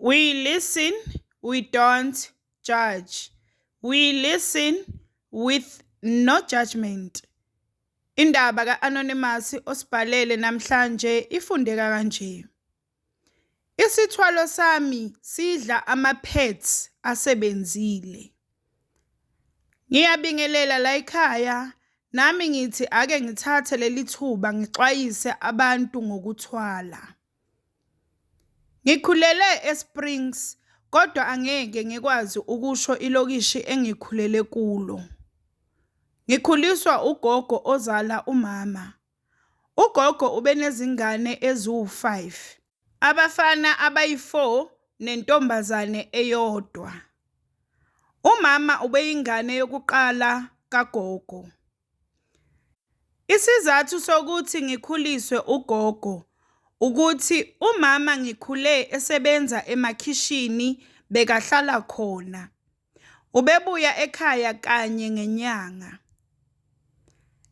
We listen, we don't judge. We listen with no judgment. Indaba ka-Anonymous osibhalele namhlanje ifundeka kanje. Isithwalo sami sidla ama-pets asebenzile. Ngiyabingelela la ekhaya, nami ngithi ake ngithathe leli thuba ngixwayise abantu ngokuthwala. Ngikhulele eSprings, kodwa angeke ngikwazi ukusho ilokishi engikhulele kulo. Ngikhuliswa ugogo ozala umama. Ugogo ubenezingane eziwu-5, abafana abayi-4 nentombazane eyodwa. Umama ubeyingane yokuqala kagogo. Isizathu sokuthi ngikhuliswe ugogo ukuthi umama ngikhule esebenza emakhishini bekahlala khona. Ubebuya ekhaya kanye ngenyanga.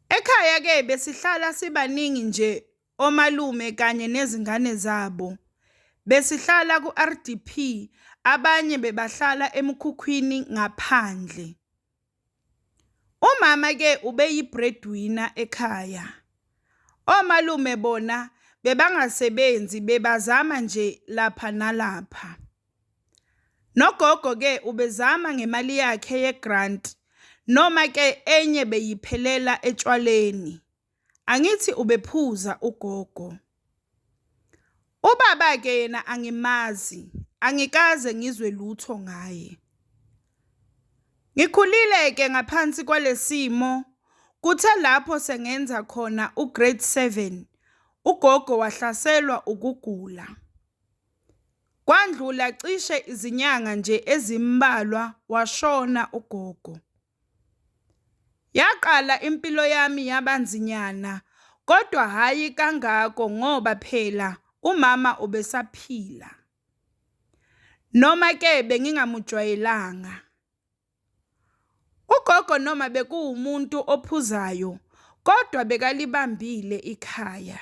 Ekhaya ke besihlala sibaningi nje, omalume kanye nezingane zabo. Besihlala ku-RDP, abanye bebahlala emkhukhwini ngaphandle. Umama ke ubeyi-breadwinner ekhaya. Omalume bona bebangasebenzi, bebazama nje lapha nalapha. Nogogo ke ubezama ngemali yakhe ye-grant, noma ke enye beyiphelela etshwaleni. Angithi ubephuza ugogo. Ubaba ke yena angimazi, angikaze ngizwe lutho ngaye. Ngikhulile ke ngaphansi kwalesimo, kuthe lapho sengenza khona ugrade 7, ugogo wahlaselwa ukugula. Kwandlula cishe izinyanga nje ezimbalwa washona ugogo. Yaqala impilo yami yabanzinyana, kodwa hayi kangako ngoba phela umama ubesaphila. Noma ke bengingamujwayelanga. Ugogo noma bekuwumuntu ophuzayo, kodwa bekalibambile ikhaya.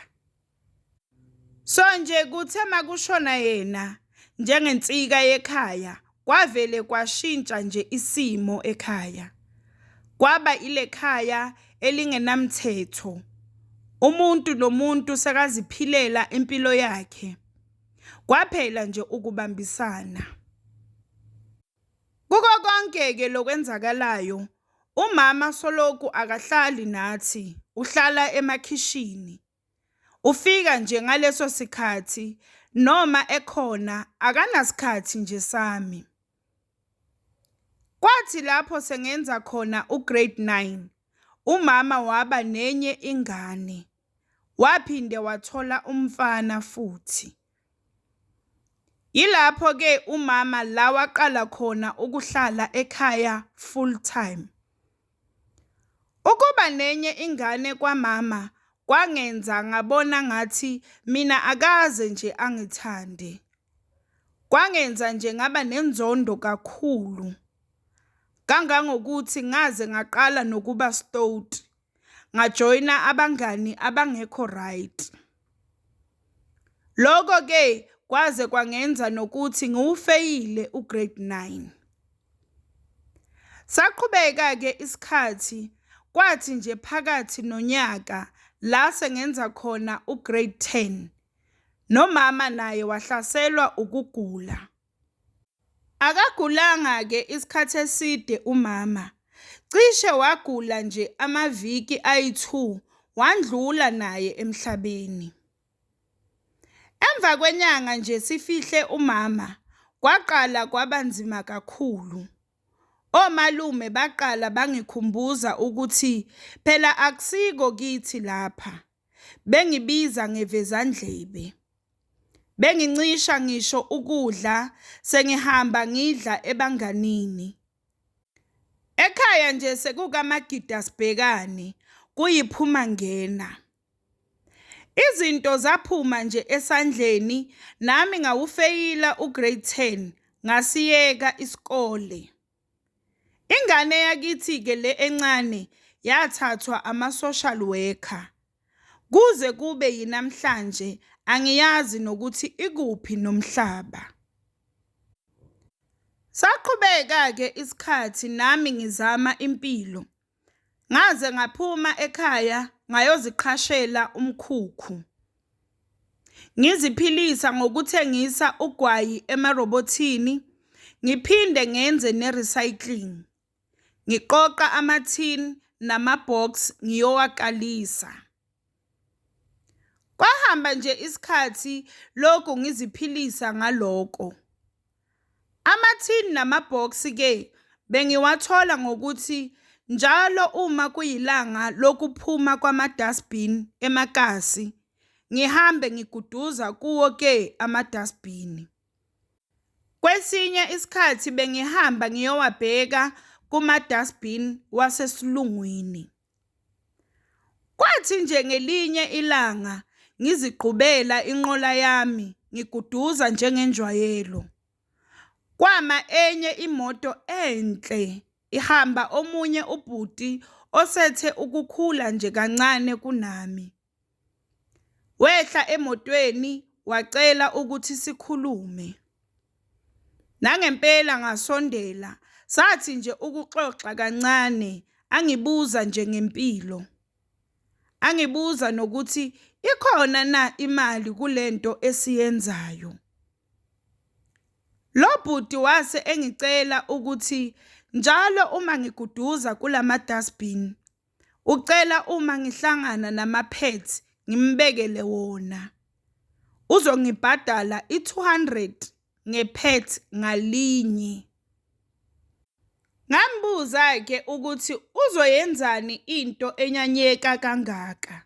So nje kuthe makushona yena, njengensika yekhaya, kwavele kwashintsha nje isimo ekhaya. Kwaba ile khaya elingenamthetho. Umuntu nomuntu sekaziphilela impilo yakhe. Kwaphela nje ukubambisana. Kuko konke ke lokwenzakalayo, umama soloku akahlali nathi, uhlala emakhishini. Ufika nje ngaleso sikhathi, noma ekhona akanasikhathi nje sami. Kwathi lapho sengenza khona ugrade 9, umama waba nenye ingane. Waphinde wathola umfana futhi. Yilapho ke umama la waqala khona ukuhlala ekhaya full time. Ukuba nenye ingane kwamama kwangenza ngabona ngathi mina akaze nje angithande. Kwangenza nje ngaba nenzondo kakhulu. Kangangokuthi ngaze ngaqala nokuba stout. Ngajoyina abangani abangekho right. Lokho ke kwaze kwangenza nokuthi ngiwufeyile ugrade 9. Saqhubeka ke isikhathi, kwathi nje phakathi nonyaka la sengenza khona ugrade 10. Nomama naye wahlaselwa ukugula. Akagulanga ke isikhathi eside umama. Cishe wagula nje amaviki ayi-2 wandlula naye emhlabeni. Emva kwenyanga nje sifihle umama, kwaqala kwabanzima kakhulu. Omalume baqala bangikhumbuza ukuthi phela akusiko kithi lapha. Bengibiza ngevezandlebe. Bengincisha ngisho ukudla, sengihamba ngidla ebanganini. Ekhaya nje sekukaMagida Sibhekane, kuyiphuma ngena. Izinto zaphuma nje esandleni, nami ngawufeyila ugrade 10, ngasiyeka isikole. Ingane yakithi ke le encane yathathwa ama-social worker. Kuze kube yinamhlanje angiyazi nokuthi ikuphi nomhlaba. Saqhubeka-ke isikhathi nami ngizama impilo. Ngaze ngaphuma ekhaya ngayoziqhashela umkhukhu. Ngiziphilisa ngokuthengisa ugwayi emarobhothini, ngiphinde ngenze ne-recycling. Ngiqoqa amathini nama-box ngiyowakalisa. Kwahamba nje isikhathi lokhu ngiziphilisa ngaloko. Amathini nama-box-ke bengiwathola ngokuthi njalo uma kuyilanga lokuphuma kwama-dustbin emakasi, ngihambe ngiguduza kuwo-ke ama-dustbin. Kwesinye isikhathi bengihamba ngiyowabheka kuma-dustbin wasesilungwini. Kwathi nje ngelinye ilanga ngiziqhubela inqola yami ngiguduza njengenjwayelo. Kwama enye imoto enhle ihamba omunye ubhuti osethe ukukhula nje kancane kunami. Wehla emotweni wacela ukuthi sikhulume. Nangempela ngasondela, sathi nje ukuxoxa kancane, angibuza nje ngempilo. Angibuza nokuthi ikhona na imali kulento esiyenzayo. Lo bhuti wase engicela ukuthi njalo uma ngiguduza kulama-dustbin, ucela uma ngihlangana nama-pets ngimbekele wona. Uzongibhadala i-200 nge-pet ngalinye. Ngambuza-ke ukuthi uzoyenzani into enyanyeka kangaka.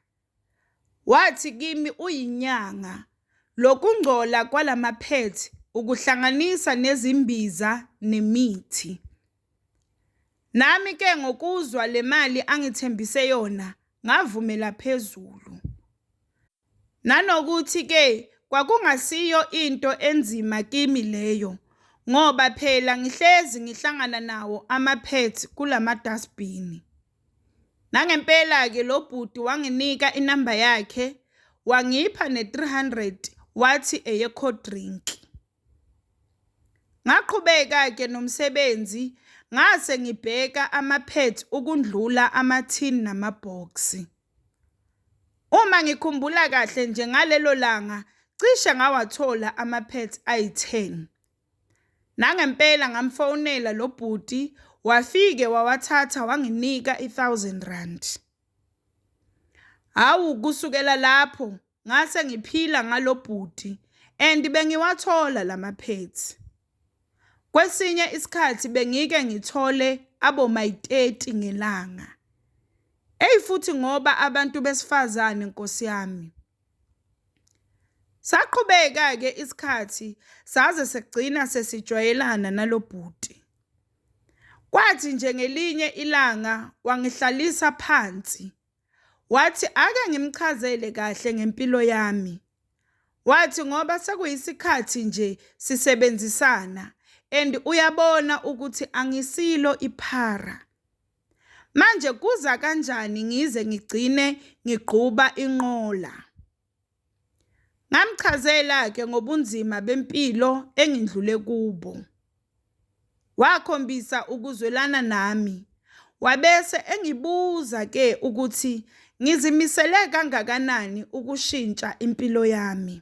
Wathi kimi uyinyanga, lokungcola kwalama-pet ukuhlanganisa nezimbiza nemithi. Nami-ke ngokuzwa le mali angithembise yona, ngavumela phezulu. Nanokuthi-ke kwakungasiyo into enzima kimi leyo, ngoba phela ngihlezi ngihlangana nawo ama-pets kulama-dustbin. Nangempela-ke lo bhuti wanginika inamba yakhe, wangipha ne-300 wathi eyekho drink. Ngaqhubeka-ke nomsebenzi, ngase ngibheka ama-pets ukundlula amathini nama-box. Uma ngikhumbula kahle nje ngalelo langa, cishe ngawathola ama-pets ayi-10. Nangempela ngamfonela lo bhuti, wafike wawathatha wanginika i-1,000 rand. Hawu, kusukela lapho ngase ngiphila ngalo bhuti and bengiwathola lama-pets. Kwesinye isikhathi bengike ngithole abomayi-30 ngelanga. Futhi ngoba abantu besifazane Nkosi yami. Saqhubeka-ke isikhathi saze segcina sesijwayelana nalo bhuti. Kwathi nje ngelinye ilanga wangihlalisa phansi. Wathi ake ngimchazele kahle ngempilo yami. Wathi ngoba sekuyisikhathi nje sisebenzisana and uyabona ukuthi angisilo iphara. Manje kuza kanjani ngize ngigcine ngigquba inqola? Ngamchazela-ke ngobunzima bempilo engindlule kubo. Wakhombisa ukuzwelana nami. Wabese engibuza-ke ukuthi ngizimisele kangakanani ukushintsha impilo yami.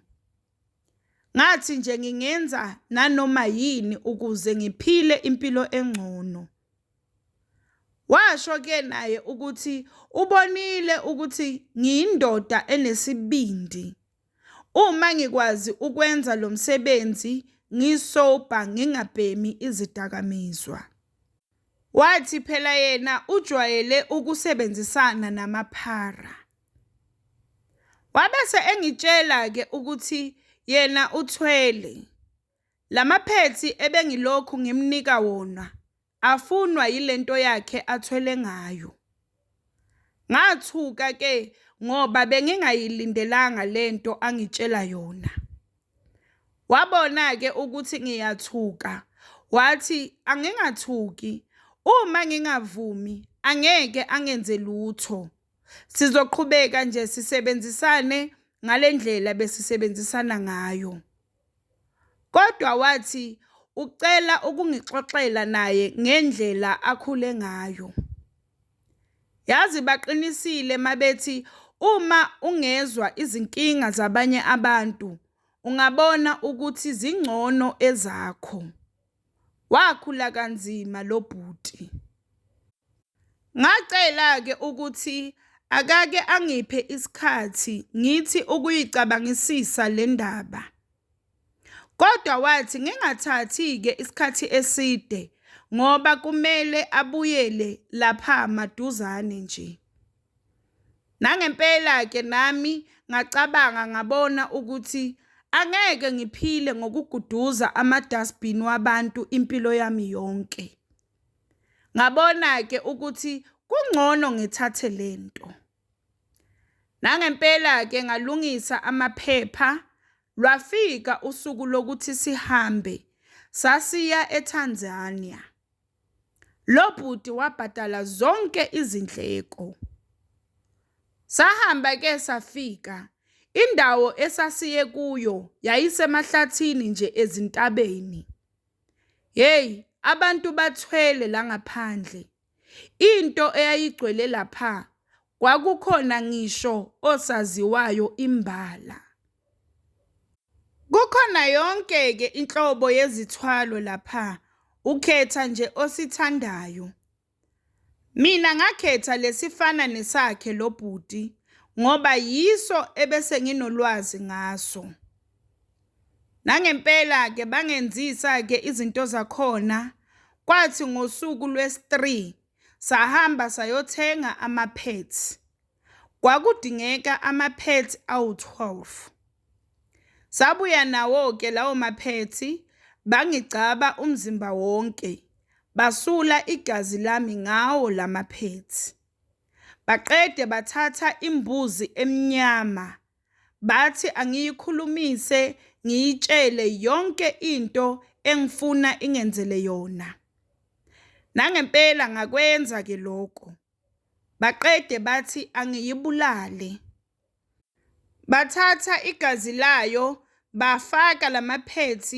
Ngathi nje ngingenza nanoma yini ukuze ngiphile impilo engcono. Washo-ke naye ukuthi ubonile ukuthi ngiyindoda enesibindi. Uma ngikwazi ukwenza lo msebenzi ngisoba ngingabhemi izidakamizwa. Wathi phela yena ujwayele ukusebenzisana namaphara. Wabese engitshela-ke ukuthi yena uthwele. Lama-pets ebengilokhu ngimnika wona afunwa yilento yakhe athwele ngayo. Ngathuka-ke ngoba bengingayilindelanga lento angitshela yona. Wabona-ke ukuthi ngiyathuka. Wathi angingathuki. Uma ngingavumi angeke angenze lutho. Sizoqhubeka nje sisebenzisane ngale ndlela besisebenzisana ngayo. Kodwa wathi ucela ukungixoxela naye ngendlela akhule ngayo. Yazi baqinisile mabethi uma ungezwa izinkinga zabanye abantu ungabona ukuthi zingcono ezakho. Wakhula kanzima lo bhuti. Ngacela-ke ukuthi akake angiphe isikhathi ngithi ukuyicabangisisa le ndaba. Kodwa wathi ngingathathi-ke isikhathi eside ngoba kumele abuyele lapha maduzane nje. Nangempela-ke nami ngacabanga ngabona ukuthi angeke ngiphile ngokuguduza ama-dustbin wabantu impilo yami yonke. Ngabona-ke ukuthi kungcono ngithathe lento. Nangempela-ke ngalungisa amaphepha, lwafika usuku lokuthi sihambe, sasiya eTanzania. Lo bhuti wabhadala zonke izindleko. Sahamba-ke safika, indawo esasiye kuyo yayisemahlathini nje ezintabeni. Hey, abantu bathwele la ngaphandle. Into eyayigcwele lapha kwakukhona ngisho osaziwayo imbala. Kukhona yonke-ke inhlobo yezithwalo lapha, ukhetha nje osithandayo. Mina ngakhetha lesifana nesakhe lo bhuti ngoba yiso ebese nginolwazi ngaso. Nangempela-ke bangenzisa-ke izinto zakhona, kwathi ngosuku lwesi-3 sahamba sayothenga ama-pads. Kwakudingeka ama-pads awu-12. Sabuya nawo-ke lawo ma-pads, bangigcaba umzimba wonke, basula igazi lami ngawo lama-pads. Baqede bathatha imbuzi emnyama, bathi angiyikhulumise ngiyitshele yonke into engifuna ingenzele yona. Nangempela ngakwenza-ke lokho. Baqede bathi angiyibulale. Bathatha igazi layo, bafaka lama-pads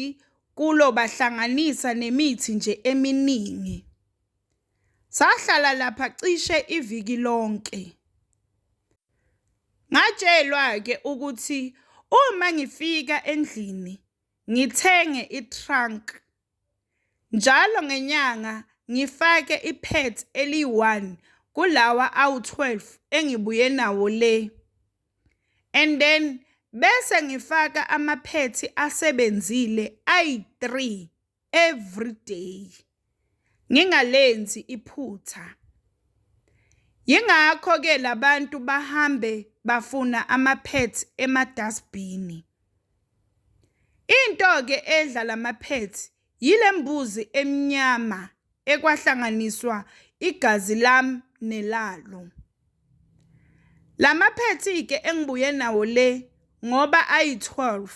kulo, bahlanganisa nemithi nje eminingi. Sahlala lapha cishe iviki lonke. Ngatshelwa-ke ukuthi uma ngifika endlini ngithenge i-trunk. Njalo ngenyanga ngifake i-pad eli-1 kulawa awu-12 engibuye nawo le. And then bese ngifaka ama-pads asebenzile ayi-3 every day. Ngingalenzi iphutha. Yingakho-ke labantu bahambe bafuna ama-pads ema-dustbin. Into-ke edla lama-pads yile mbuzi emnyama ekwahlanganiswa igazi lami nelalo. Lama-pads-ke engibuye nawo le ngoba ayi-12.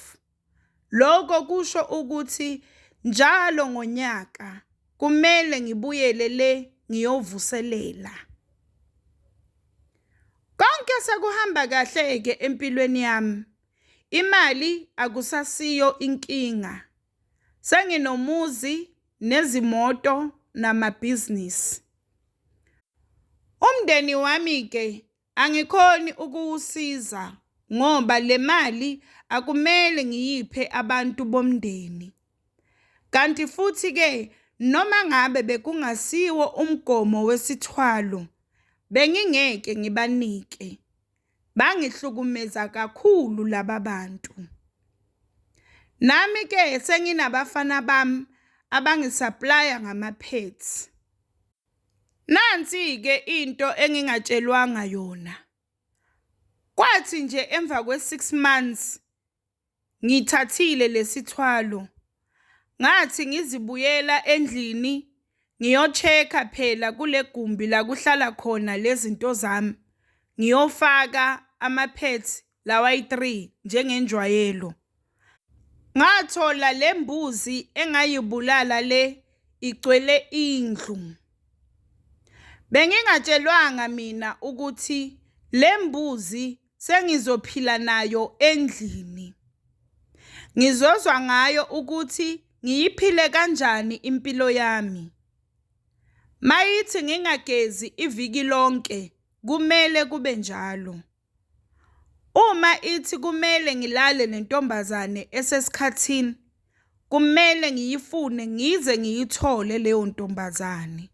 Lokho kusho ukuthi njalo ngonyaka kumele ngibuyele le ngiyovuselela. Konke sekuhamba kahle-ke empilweni yami. Imali akusasiyo inkinga. Senginomuzi, nezimoto namabhizinisi. Umndeni wami-ke angikhoni ukuwusiza ngoba le mali akumele ngiyiphe abantu bomndeni. Kanti futhi-ke noma ngabe bekungasiwo umgomo wesithwalo, bengingeke ngibanike. Bangihlukumeza kakhulu laba bantu. Nami-ke senginabafana bami abangisaplaya ngama-pads. Nansi-ke into engingatshelwanga yona. Kwathi nje emva kwe-6 months ngithathile lesithwalo, ngathi ngizibuyela endlini ngiyochecka phela kule gumbi la kuhlala khona lezinto zami, ngiyofaka ama-pads lawa ayi-3 njengenjwayelo. Ngathola le mbuzi engayibulala le igcwele indlu. Bengingatshelwanga mina ukuthi le mbuzi sengizophila nayo endlini. Ngizozwa ngayo ukuthi ngiyiphile kanjani impilo yami. Mayithi ngingagezi iviki lonke, kumele kube njalo. Uma ithi kumele ngilale nentombazane esesikhathini, kumele ngiyifune ngize ngiyithole leyo ntombazane.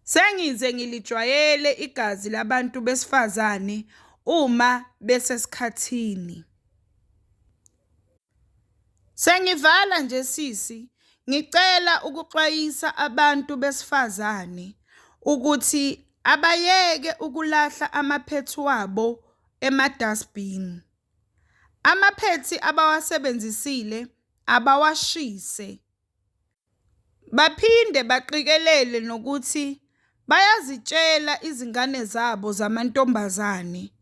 Sengize ngilijwayele igazi labantu besifazane uma besesikhathini. Sengivala nje sisi, ngicela ukuxwayisa abantu besifazane ukuthi abayeke ukulahla amaphethi wabo emadustbin. Amaphethi abawasebenzisile abawashise. Baphinde baqikelele nokuthi bayazitshela izingane zabo zamantombazane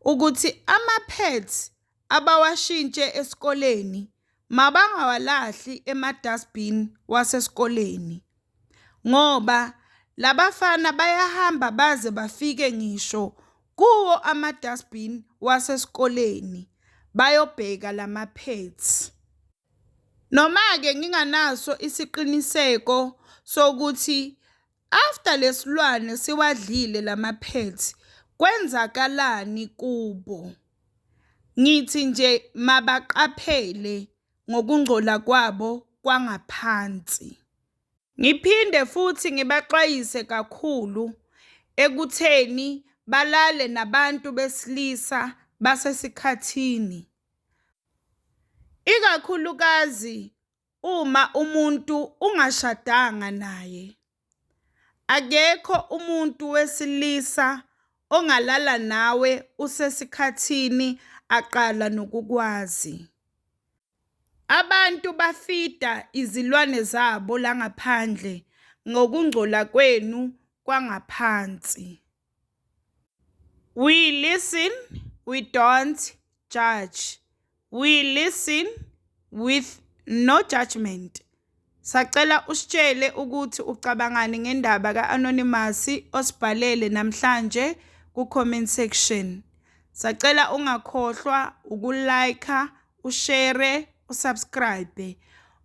ukuthi amaphethi abawashintshe esikoleni mabangawalahli emadustbin wasesikoleni, ngoba labafana bayahamba baze bafike ngisho kuwo amadustbin wasesikoleni bayobheka lamaphethi. Noma-ke nginganaso isiqiniseko sokuthi after lesilwane siwadlile lamaphethi kwenzakalani kubo. Ngithi nje mabaqaphele ngokungcola kwabo kwangaphansi. Ngiphinde futhi ngibaxwayise kakhulu ekutheni balale nabantu besilisa basesikhathini. Ikakhulukazi uma umuntu ungashadanga naye. Akekho umuntu wesilisa ongalala nawe usesikhathini aqala nokukwazi. Abantu bafida izilwane zabo langaphandle ngokungcola kwenu kwangaphansi. We listen, we don't judge. We listen with no judgment. Sacela usitshele ukuthi ucabangani ngendaba ka-Anonymous osibhalele namhlanje ku-comment section. Sacela ungakhohlwa ukulike, ushare, usubscribe.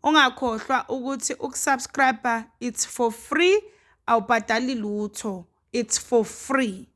Ungakhohlwa ukuthi ukusubscribe it's for free, awubhadali lutho. It's for free.